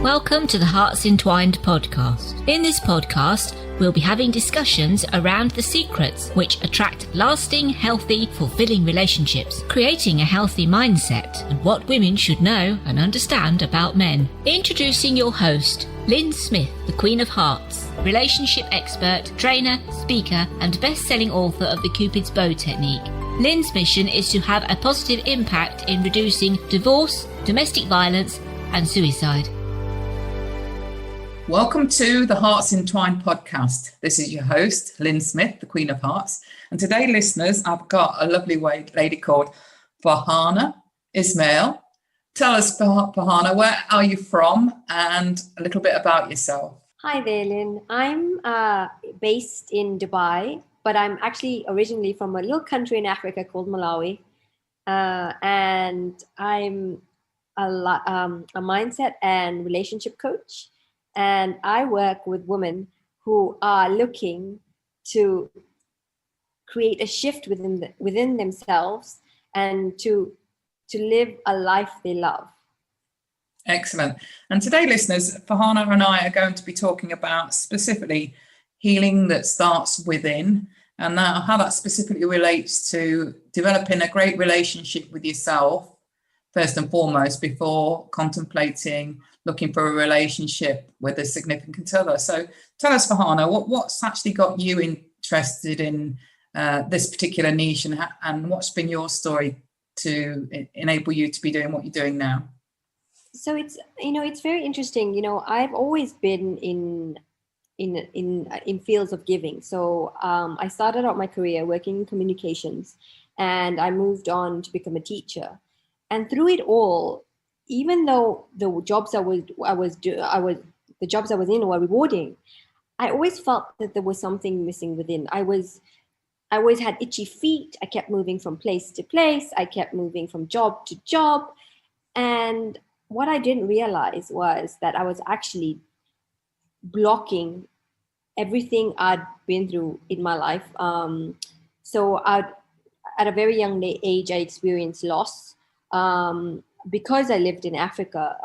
Welcome to the Hearts Entwined podcast. In this podcast, we'll be having discussions around the secrets which attract lasting, healthy, fulfilling relationships, creating a healthy mindset, and what women should know and understand about men. Introducing your host, Lyn Smith, the Queen of Hearts, relationship expert, trainer, speaker, and best-selling author of the Cupid's Bow technique. Lyn's mission is to have a positive impact in reducing divorce, domestic violence, and suicide. Welcome to the Hearts Entwined podcast. This is your host, Lyn Smith, the Queen of Hearts. And today, listeners, I've got a lovely lady called Farhaana Ismail. Tell us, Farhaana, where are you from and a little bit about yourself? Hi there, Lyn. I'm based in Dubai, but I'm actually originally from a little country in Africa called Malawi. And I'm a mindset and relationship coach. And I work with women who are looking to create a shift within themselves and to live a life they love. Excellent. And today, listeners, Farhaana and I are going to be talking about specifically healing that starts within and how that specifically relates to developing a great relationship with yourself, first and foremost, before contemplating looking for a relationship with a significant other. So tell us, Farhaana, what's actually got you interested in this particular niche and what's been your story to enable you to be doing what you're doing now? So it's very interesting. I've always been in fields of giving. So I started out my career working in communications, and I moved on to become a teacher. And through it all, even though the jobs I was in were rewarding, I always felt that there was something missing within. I always had itchy feet. I kept moving from place to place. I kept moving from job to job. And what I didn't realize was that I was actually blocking everything I'd been through in my life. So at a very young age, I experienced loss. Because I lived in Africa,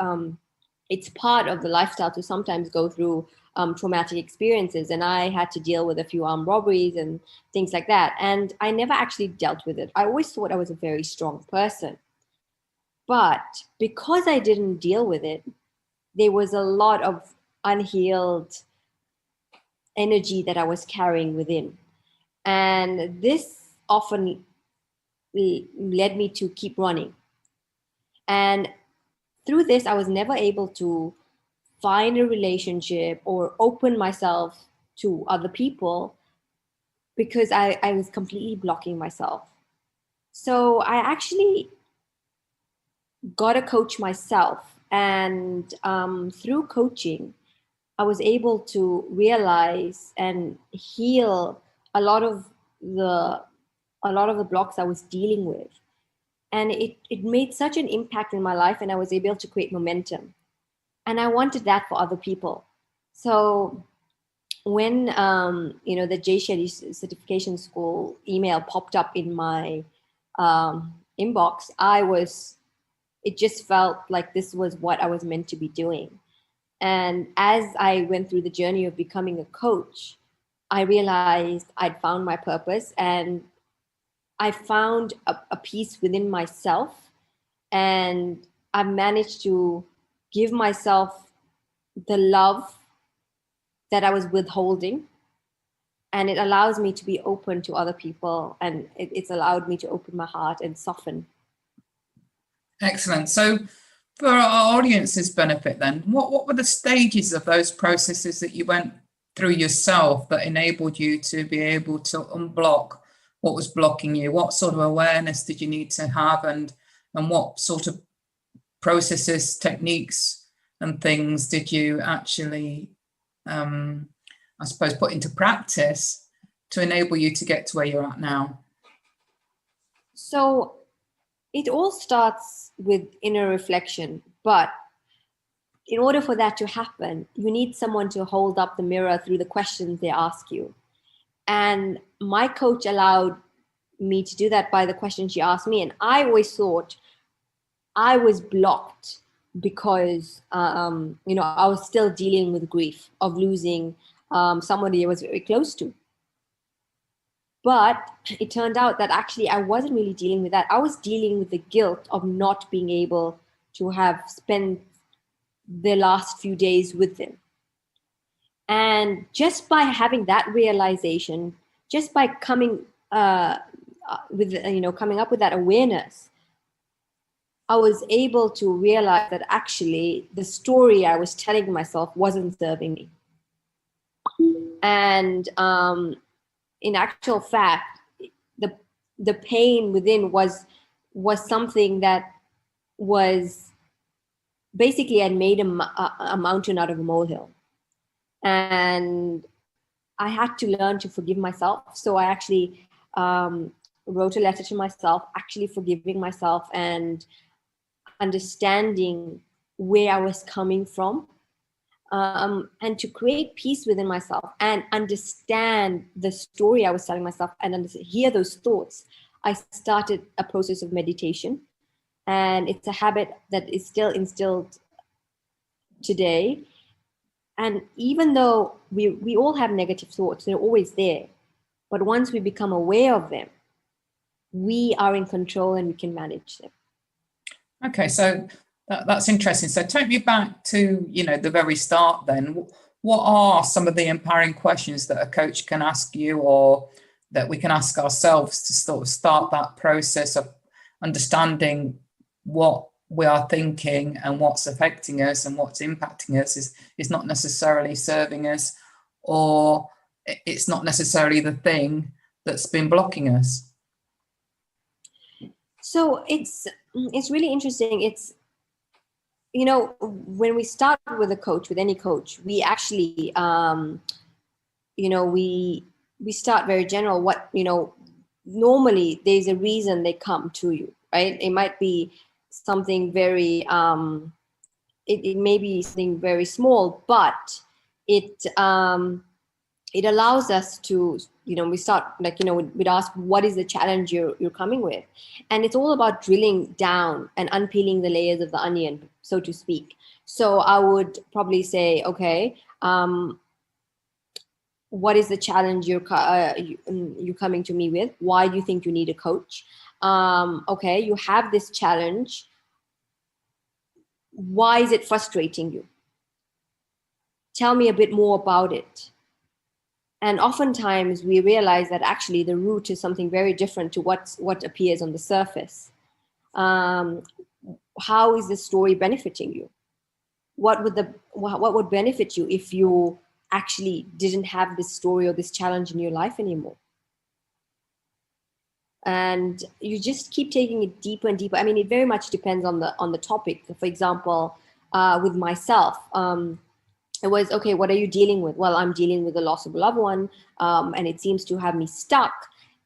it's part of the lifestyle to sometimes go through traumatic experiences. And I had to deal with a few armed robberies and things like that. And I never actually dealt with it. I always thought I was a very strong person. But because I didn't deal with it, there was a lot of unhealed energy that I was carrying within. And this often led me to keep running. And through this, I was never able to find a relationship or open myself to other people because I was completely blocking myself. So I actually got a coach myself. And through coaching, I was able to realize and heal a lot of the blocks I was dealing with. And it made such an impact in my life, and I was able to create momentum. And I wanted that for other people. So when the J. Shetty Certification School email popped up in my inbox, it just felt like this was what I was meant to be doing. And as I went through the journey of becoming a coach, I realized I'd found my purpose, and I found a peace within myself, and I managed to give myself the love that I was withholding, and it allows me to be open to other people, and it's allowed me to open my heart and soften. Excellent. So for our audience's benefit then, what were the stages of those processes that you went through yourself that enabled you to be able to unblock what was blocking you? What sort of awareness did you need to have, and what sort of processes, techniques and things did you actually, I suppose, put into practice to enable you to get to where you're at now? So it all starts with inner reflection, but in order for that to happen, you need someone to hold up the mirror through the questions they ask you. And my coach allowed me to do that by the questions she asked me. And I always thought I was blocked because I was still dealing with grief of losing somebody I was very close to. But it turned out that actually I wasn't really dealing with that. I was dealing with the guilt of not being able to have spent the last few days with them. And just by having that realization, just by coming coming up with that awareness, I was able to realize that actually the story I was telling myself wasn't serving me. And in actual fact, the pain within was something that was basically had made a mountain out of a molehill. And I had to learn to forgive myself. So I actually wrote a letter to myself, actually forgiving myself and understanding where I was coming from, and to create peace within myself and understand the story I was telling myself and hear those thoughts. I started a process of meditation, and it's a habit that is still instilled today. And even though we all have negative thoughts, they're always there. But once we become aware of them, we are in control and we can manage them. Okay, so that's interesting. So take me back to, the very start then. What are some of the empowering questions that a coach can ask you, or that we can ask ourselves to sort of start that process of understanding what we are thinking and what's affecting us and what's impacting us is not necessarily serving us, or it's not necessarily the thing that's been blocking us? So it's really interesting. It's, when we start with a coach, with any coach, we actually, we start very general. What, normally there's a reason they come to you, right? It might be something very, it may be something very small, but it allows us to, we start we'd ask, what is the challenge you're coming with? And it's all about drilling down and unpeeling the layers of the onion, so to speak. So I would probably say, okay, what is the challenge you're coming to me with? Why do you think you need a coach? Okay, you have this challenge. Why is it frustrating you? Tell me a bit more about it. And oftentimes we realize that actually the root is something very different to what appears on the surface. How is the story benefiting you? What would benefit you if you actually didn't have this story or this challenge in your life anymore? And you just keep taking it deeper and deeper. I mean, it very much depends on the topic. For example, with myself, it was, okay, what are you dealing with? Well, I'm dealing with the loss of a loved one, and it seems to have me stuck.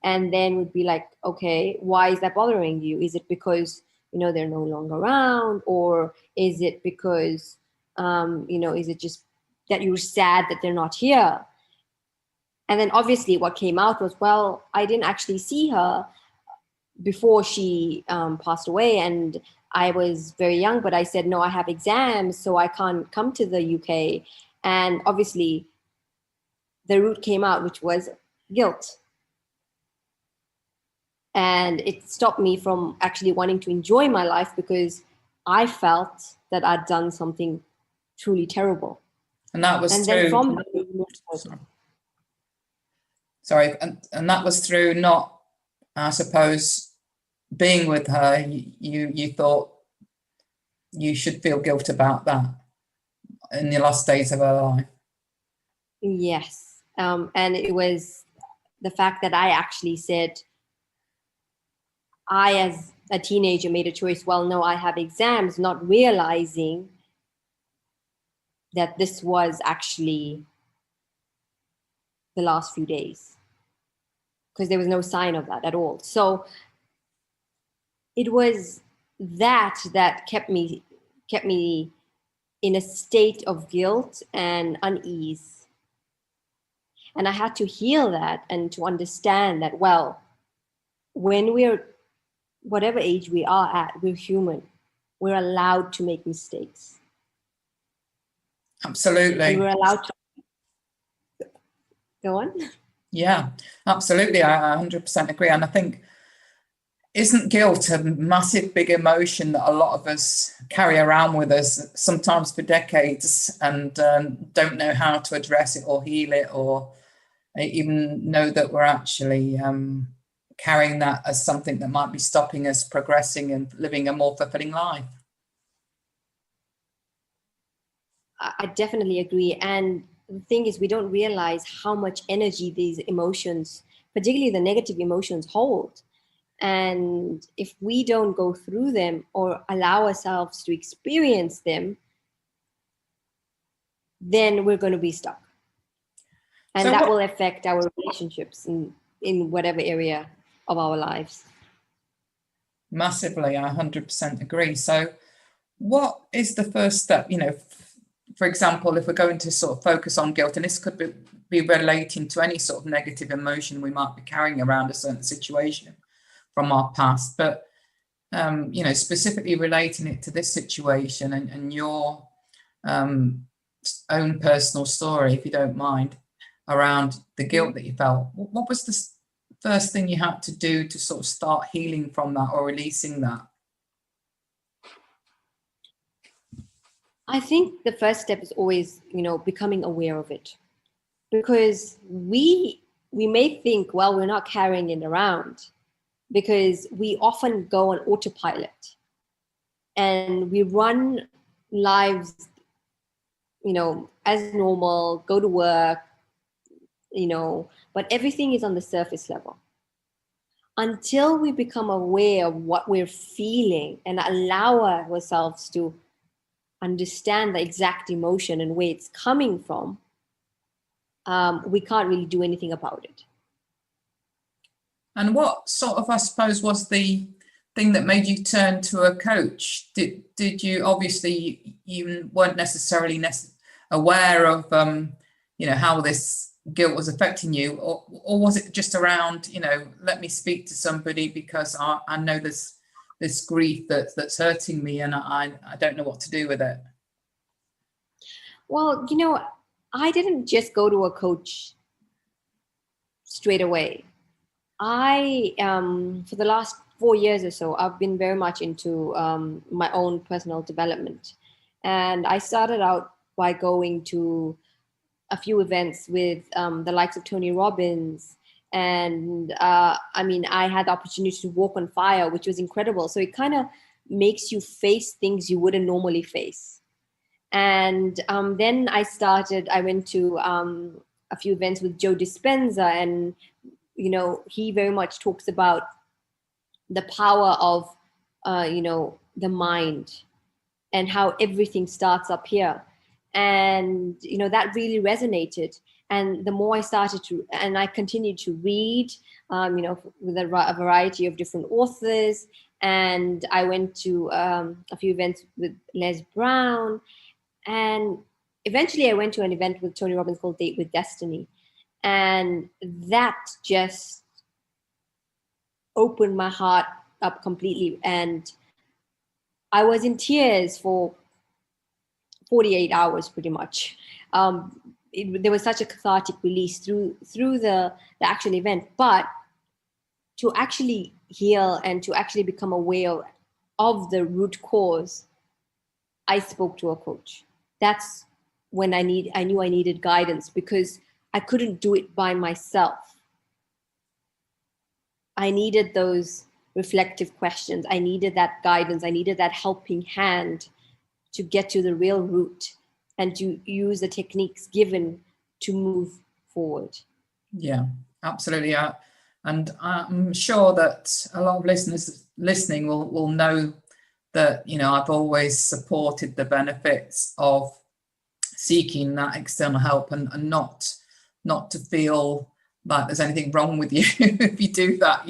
And then would be like, okay, why is that bothering you? Is it because, they're no longer around? Or is it because, is it just that you're sad that they're not here? And then obviously what came out was, well, I didn't actually see her before she passed away. And I was very young, but I said, no, I have exams, so I can't come to the UK. And obviously the root came out, which was guilt. And it stopped me from actually wanting to enjoy my life, because I felt that I'd done something truly terrible. And that was and that was through not, I suppose, being with her. You thought you should feel guilt about that in the last days of her life. Yes. And it was the fact that I actually said, I, as a teenager, made a choice. Well, no, I have exams, not realizing that this was actually the last few days, because there was no sign of that at all. So it was that kept me in a state of guilt and unease. And I had to heal that and to understand that, well, when we're whatever age we are at, we're human. we're allowed to make mistakes. Absolutely. And we're allowed to go on. Yeah, absolutely. I 100% agree. And I think, isn't guilt a massive, big emotion that a lot of us carry around with us, sometimes for decades, and don't know how to address it or heal it, or even know that we're actually carrying that as something that might be stopping us progressing and living a more fulfilling life? I definitely agree. And the thing is, we don't realize how much energy these emotions, particularly the negative emotions, hold. And if we don't go through them or allow ourselves to experience them, then we're going to be stuck. And that will affect our relationships in whatever area of our lives. Massively, I 100% agree. So what is the first step? For example, if we're going to sort of focus on guilt, and this could be relating to any sort of negative emotion we might be carrying around a certain situation from our past, but specifically relating it to this situation and your own personal story, if you don't mind, around the guilt that you felt. What was the first thing you had to do to sort of start healing from that or releasing that? I think the first step is always, becoming aware of it, because we may think, well, we're not carrying it around, because we often go on autopilot and we run lives, as normal, go to work, but everything is on the surface level. Until we become aware of what we're feeling and allow ourselves to understand the exact emotion and where it's coming from, we can't really do anything about it. And what sort of, I suppose, was the thing that made you turn to a coach? Did you, obviously you weren't necessarily aware of how this guilt was affecting you, or was it just around, let me speak to somebody because I know there's this grief that's hurting me and I don't know what to do with it? Well, I didn't just go to a coach straight away. I, for the last 4 years or so, I've been very much into my own personal development. And I started out by going to a few events with the likes of Tony Robbins. And I had the opportunity to walk on fire, which was incredible. So it kind of makes you face things you wouldn't normally face. And then I went to a few events with Joe Dispenza, and he very much talks about the power of, the mind and how everything starts up here. And, that really resonated. And the more I started to, and I continued to read, with a variety of different authors. And I went to a few events with Les Brown. And eventually I went to an event with Tony Robbins called Date with Destiny. And that just opened my heart up completely. And I was in tears for 48 hours, pretty much. There was such a cathartic release through the actual event. But to actually heal and to actually become aware of the root cause, I spoke to a coach. That's when I knew I needed guidance, because I couldn't do it by myself. I needed those reflective questions. I needed that guidance. I needed that helping hand to get to the real root and to use the techniques given to move forward. Yeah, absolutely. And I'm sure that a lot of listeners listening will know that, I've always supported the benefits of seeking that external help and not to feel like there's anything wrong with you if you do that.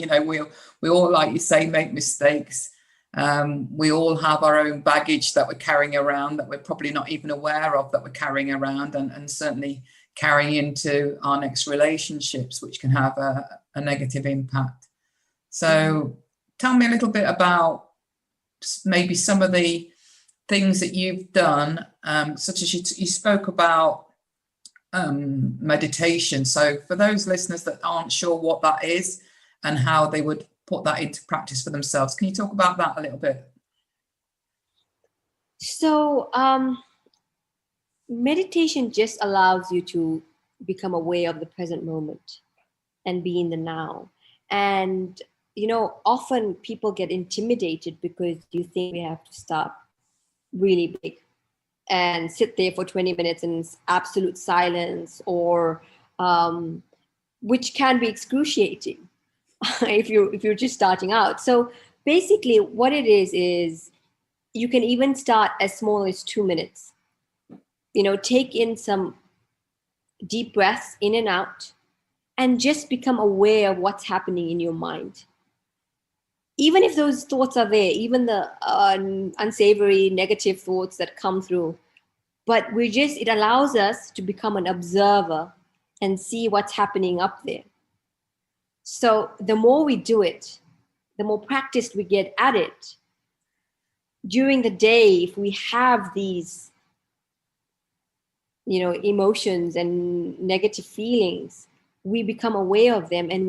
We all, like you say, make mistakes. We all have our own baggage that we're carrying around that we're probably not even aware of that we're carrying around, and certainly carrying into our next relationships, which can have a negative impact. So tell me a little bit about maybe some of the things that you've done, such as you spoke about meditation. So for those listeners that aren't sure what that is and how they would put that into practice for themselves, can you talk about that a little bit? So meditation just allows you to become aware of the present moment and be in the now. And, often people get intimidated because you think we have to start really big and sit there for 20 minutes in absolute silence, or which can be excruciating if you're just starting out. So basically what it is you can even start as small as 2 minutes. Take in some deep breaths in and out and just become aware of what's happening in your mind. Even if those thoughts are there, even the unsavory negative thoughts that come through, but it allows us to become an observer and see what's happening up there. So the more we do it, the more practiced we get at it. During the day, if we have these, emotions and negative feelings, we become aware of them, and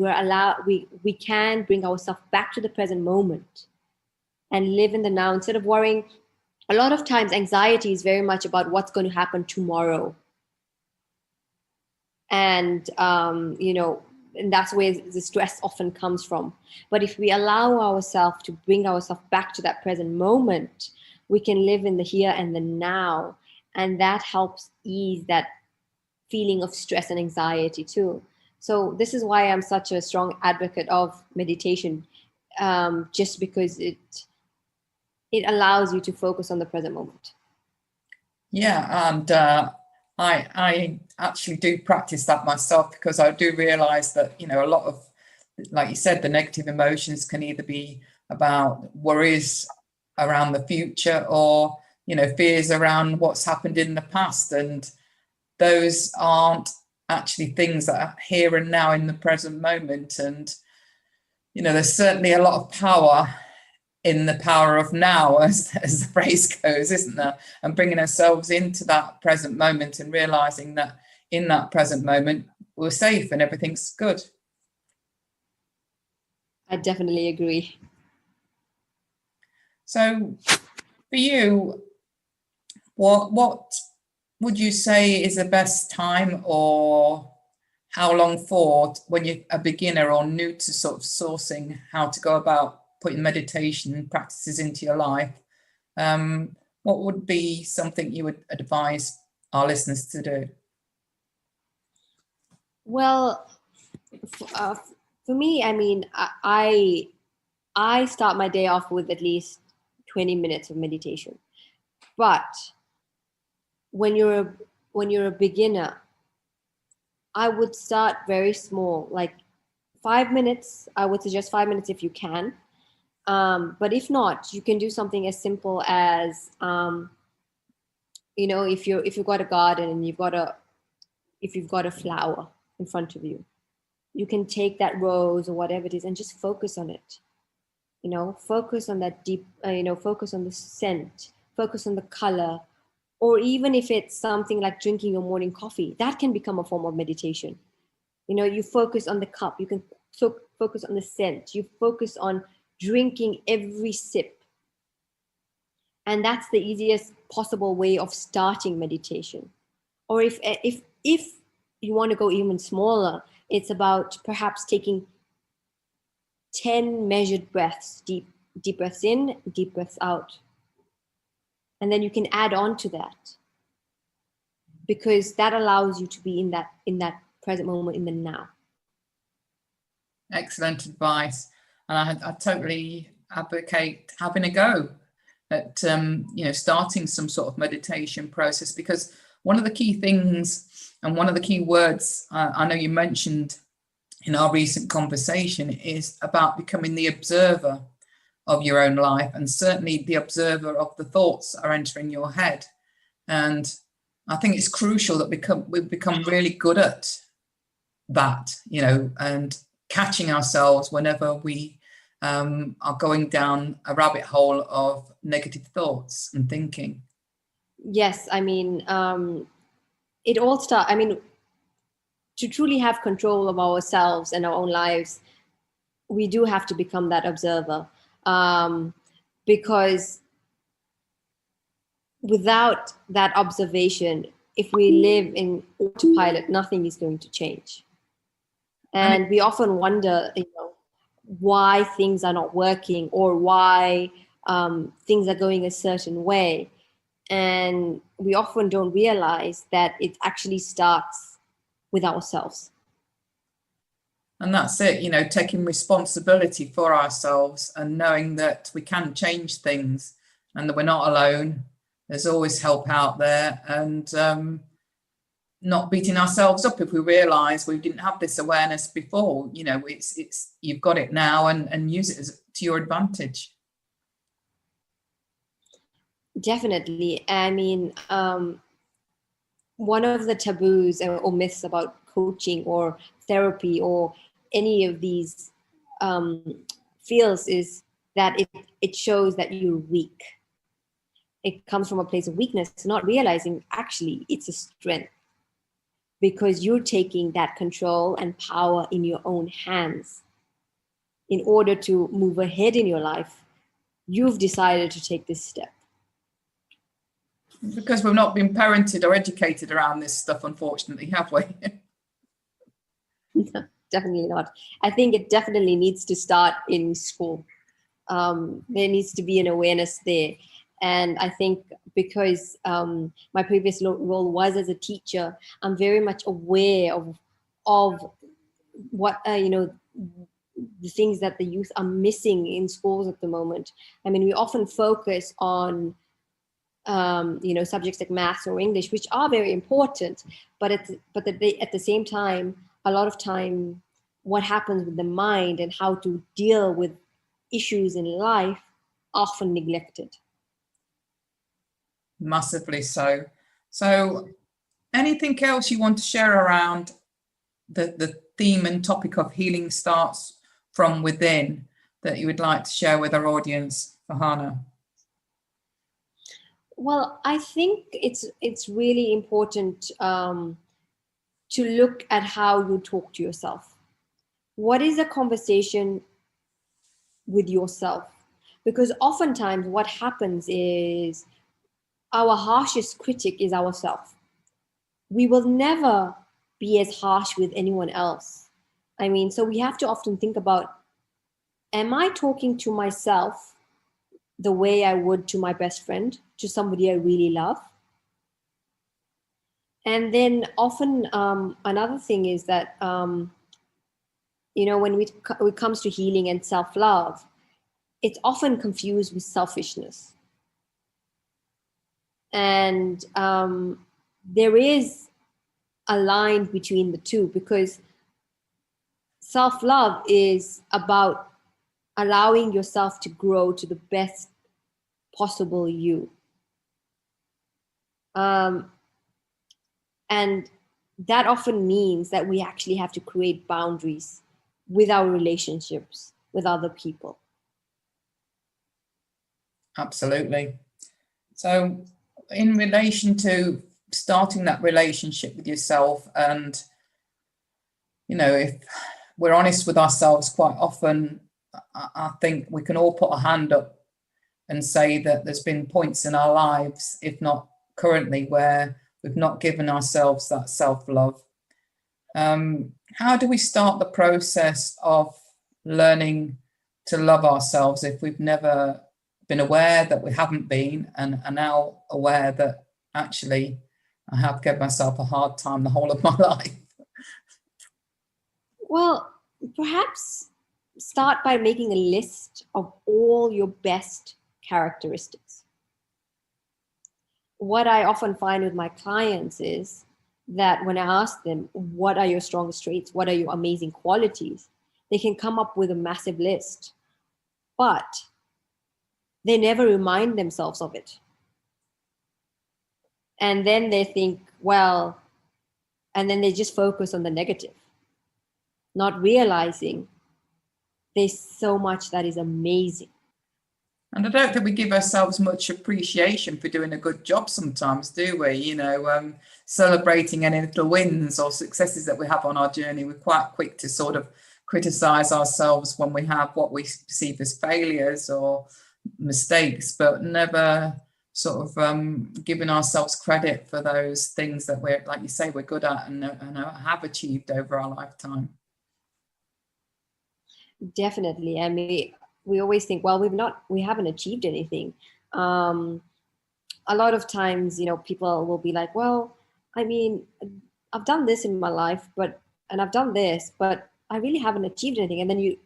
we can bring ourselves back to the present moment and live in the now instead of worrying. A lot of times anxiety is very much about what's going to happen tomorrow. And, and that's where the stress often comes from. But if we allow ourselves to bring ourselves back to that present moment, we can live in the here and the now. And that helps ease that feeling of stress and anxiety too. So this is why I'm such a strong advocate of meditation, just because it allows you to focus on the present moment. Yeah, and I actually do practice that myself, because I do realize that, a lot of, like you said, the negative emotions can either be about worries around the future or, fears around what's happened in the past. And those aren't actually things that are here and now in the present moment. And, there's certainly a lot of power in the power of now, as the phrase goes, isn't there? And bringing ourselves into that present moment and realizing that in that present moment, we're safe and everything's good. I definitely agree. So for you, what would you say is the best time, or how long for, when you're a beginner or new to sort of sourcing how to go about putting meditation practices into your life? What would be something you would advise our listeners to do? Well, for me, I start my day off with at least 20 minutes of meditation. But when you're a beginner, I would start very small, like 5 minutes. I would suggest 5 minutes if you can. But if not, you can do something as simple as, if you've got a garden and if you've got a flower in front of you, you can take that rose or whatever it is and just focus on it. Focus on that deep, focus on the scent, focus on the color. Or even if it's something like drinking your morning coffee, that can become a form of meditation. You focus on the cup, you can focus on the scent, you focus on drinking every sip. And that's the easiest possible way of starting meditation. Or if you want to go even smaller, it's about perhaps taking 10 measured breaths, deep breaths in, deep breaths out. And then you can add on to that, because that allows you to be in that present moment, in the now. Excellent advice. And I totally advocate having a go at, starting some sort of meditation process, because one of the key things and one of the key words I know you mentioned in our recent conversation is about becoming the observer of your own life, and certainly the observer of the thoughts that are entering your head. And I think it's crucial that we've become really good at that, and catching ourselves whenever we are going down a rabbit hole of negative thoughts and thinking. Yes, I mean, it all starts, I mean, to truly have control of ourselves and our own lives, we do have to become that observer, because without that observation, if we live in autopilot, nothing is going to change. And we often wonder, why things are not working, or why things are going a certain way. And we often don't realize that it actually starts with ourselves. And that's it, taking responsibility for ourselves and knowing that we can change things and that we're not alone. There's always help out there, and not beating ourselves up if we realize we didn't have this awareness before. It's you've got it now, and use it to your advantage. Definitely. I mean, one of the taboos or myths about coaching or therapy or any of these fields is that it shows that you're weak. It comes from a place of weakness, not realizing actually it's a strength, because you're taking that control and power in your own hands. In order to move ahead in your life, you've decided to take this step. Because we've not been parented or educated around this stuff, unfortunately, have we? No, definitely not. I think it definitely needs to start in school. There needs to be an awareness there. And I think because my previous role was as a teacher, I'm very much aware of what, the things that the youth are missing in schools at the moment. I mean, we often focus on subjects like maths or English, which are very important, but at the same time, a lot of time, what happens with the mind and how to deal with issues in life often neglected. Massively so. So, anything else you want to share around the theme and topic of healing starts from within that you would like to share with our audience, Farhaana? Well, I think it's really important to look at how you talk to yourself. What is a conversation with yourself? Because oftentimes what happens is our harshest critic is ourselves. We will never be as harsh with anyone else. I mean, so we have to often think about, am I talking to myself the way I would to my best friend, to somebody I really love? And then often another thing is that, when it comes to healing and self-love, it's often confused with selfishness. And there is a line between the two, because self-love is about allowing yourself to grow to the best possible you. And that often means that we actually have to create boundaries with our relationships with other people. Absolutely. So, in relation to starting that relationship with yourself, and if we're honest with ourselves, quite often I think we can all put a hand up and say that there's been points in our lives, if not currently, where we've not given ourselves that self-love. How do we start the process of learning to love ourselves if we've never been aware that we haven't been, and are now aware that actually I have given myself a hard time the whole of my life? Well, perhaps start by making a list of all your best characteristics. What I often find with my clients is that when I ask them, what are your strongest traits? What are your amazing qualities? They can come up with a massive list, but they never remind themselves of it. And then they think, and then they just focus on the negative, not realizing there's so much that is amazing. And I don't think we give ourselves much appreciation for doing a good job sometimes, do we? Celebrating any little wins or successes that we have on our journey. We're quite quick to sort of criticize ourselves when we have what we perceive as failures or mistakes, but never sort of giving ourselves credit for those things that we're, like you say, we're good at and have achieved over our lifetime. Definitely. I mean, we always think, well, we haven't achieved anything. A lot of times, people will be like, well, I mean, I've done this in my life, and I've done this, but I really haven't achieved anything. And then you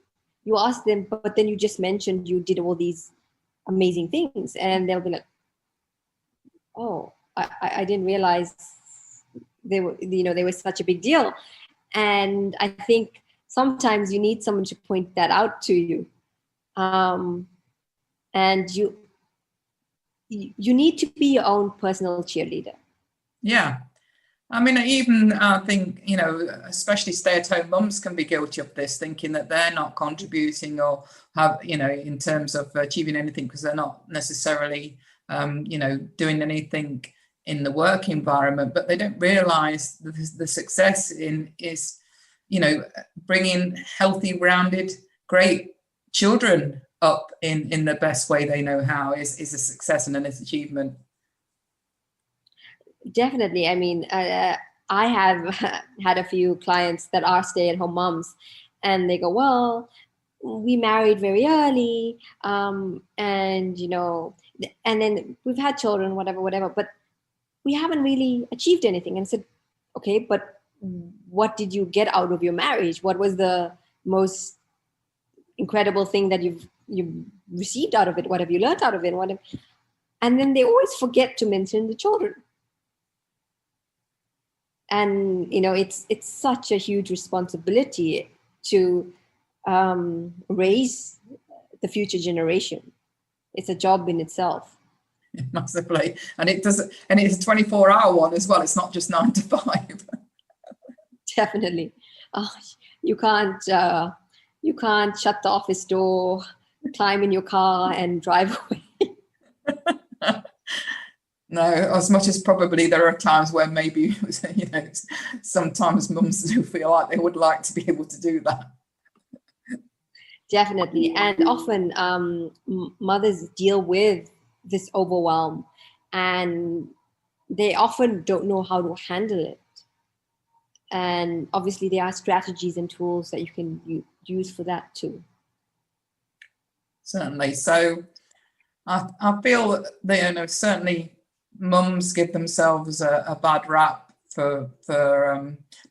ask them, but then you just mentioned you did all these amazing things, and they'll be like, oh, I didn't realize they were such a big deal. And I think sometimes you need someone to point that out to you. And you need to be your own personal cheerleader. Yeah. I mean, even I think, especially stay-at-home mums can be guilty of this, thinking that they're not contributing or have, in terms of achieving anything because they're not necessarily, doing anything in the work environment, but they don't realize the success is, bringing healthy, rounded, great children up in the best way they know how is a success and an achievement. Definitely. I mean, I have had a few clients that are stay-at-home moms, and they go, well, we married very early, and then we've had children, whatever, but we haven't really achieved anything. And I said, okay, but what did you get out of your marriage? What was the most incredible thing that you've received out of it? What have you learned out of it? And then they always forget to mention the children. And it's such a huge responsibility to raise the future generation. It's a job in itself. Massively. And it's a 24-hour one as well. It's not just 9 to 5. Definitely. You can't shut the office door, climb in your car and drive away. No, as much as probably there are times where maybe, sometimes mums do feel like they would like to be able to do that. Definitely. And often mothers deal with this overwhelm, and they often don't know how to handle it. And obviously there are strategies and tools that you can use for that too. Certainly. So I feel that, certainly mums give themselves a bad rap for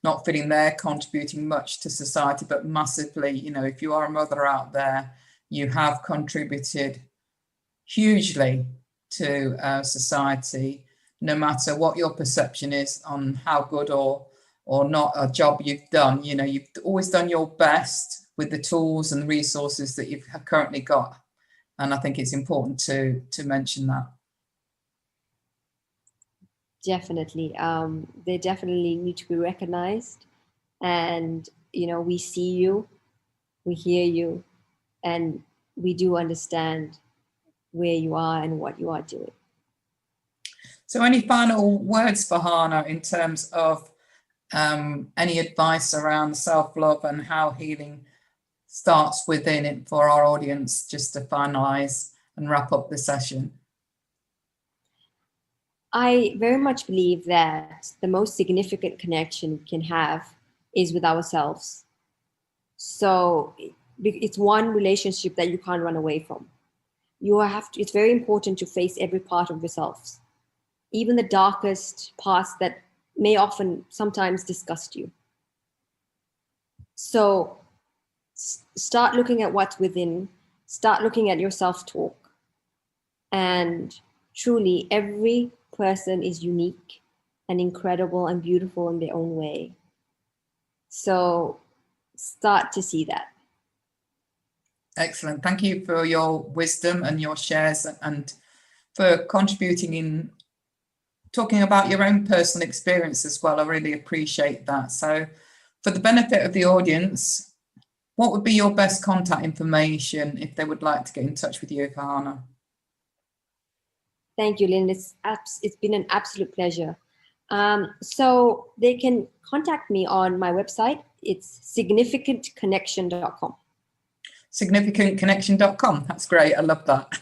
not feeling they're contributing much to society, but massively, if you are a mother out there, you have contributed hugely to society, no matter what your perception is on how good or not a job you've done. You've always done your best with the tools and the resources that you've currently got. And I think it's important to mention that. Definitely. They definitely need to be recognized. And, we see you, we hear you, and we do understand where you are and what you are doing. So any final words for Farhaana in terms of any advice around self-love and how healing starts within it for our audience, just to finalize and wrap up the session? I very much believe that the most significant connection we can have is with ourselves. So it's one relationship that you can't run away from. It's very important to face every part of yourselves, even the darkest parts that may sometimes disgust you. So start looking at what's within, start looking at your self-talk, and truly every person is unique and incredible and beautiful in their own way. So start to see that. Excellent. Thank you for your wisdom and your shares, and for contributing in talking about your own personal experience as well. I really appreciate that. So for the benefit of the audience, what would be your best contact information if they would like to get in touch with you, Farhaana? Thank you, Lyn. It's been an absolute pleasure. So they can contact me on my website. It's significantconnection.com. Significantconnection.com. That's great. I love that.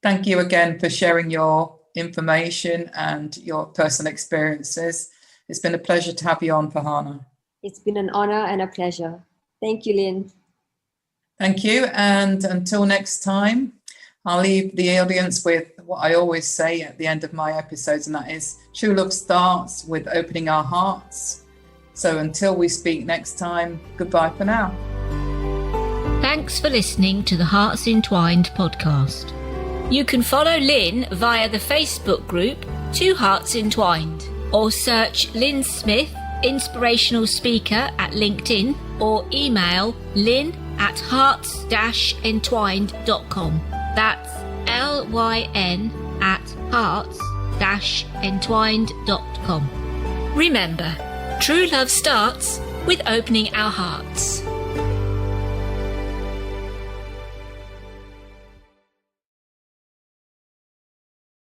Thank you again for sharing your information and your personal experiences. It's been a pleasure to have you on, Farhaana. It's been an honor and a pleasure. Thank you, Lyn. Thank you. And until next time, I'll leave the audience with what I always say at the end of my episodes, and that is true love starts with opening our hearts. So until we speak next time, goodbye for now. Thanks for listening to the Hearts Entwined podcast. You can follow Lyn via the Facebook group Two Hearts Entwined, or search Lyn Smith, inspirational speaker, at LinkedIn, or email lyn@hearts-entwined.com. That's LYN@hearts-entwined.com. Remember, true love starts with opening our hearts.